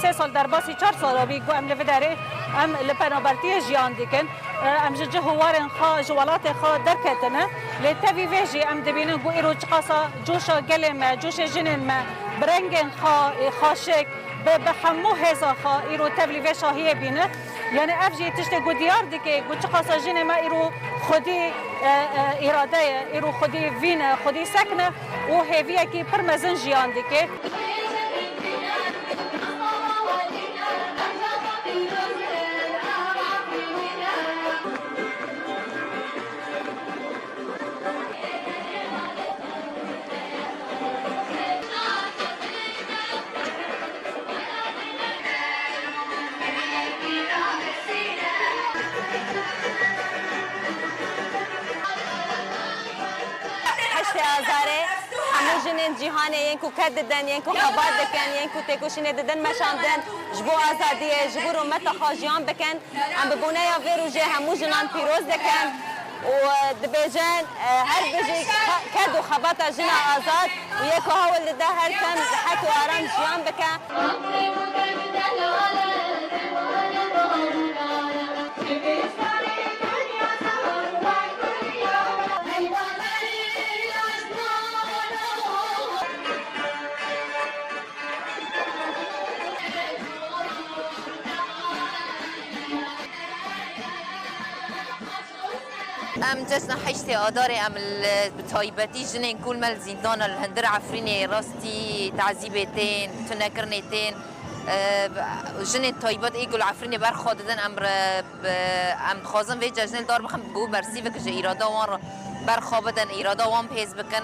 سه سال در باسی 4 سال بیگو ام لوداره ام لپنابرتی جیان دیکن ام جهوارن خا جوالات خا درکتنه لتوی ویجی ام دبینن گو ایرو چقاسا جوشا گلم جوش جنن ما برنگن خاشک به همو هزا خا ایرو تبلی و شاهیه بینه یعنی افجی تشته گو دیار دیگه گو چقاسا جن ما ایرو خودی اراده ایرو خودی وین خودی سکنه و هویه کی پرمزن جیان دیگه آزاره همه جنین جهانه ینکو کد ددن ینکو خبر دکن ینکو تکوشینه ددن مشاندن جبو آزادیه جبو رومت خواجیان بکن ام ببونه یا ویرو جه همو جنان پیروز دکن و دبیجن هر بجی کد و خبات جنا آزاد و یکو هاول ده هر تن حک و آرام جیان بکن ام جشن حشتي آدار ام تایبتی جنین کل مل زندان الهندر عفرینی راستی تعذیبتین تنکرنتین جنین تایبات ایگل عفرینی برخواد دادن ام خوازن وی جشن دار بخم گو برسی و که ایرادا وان برخوابدن ایرادا وان پیز بکن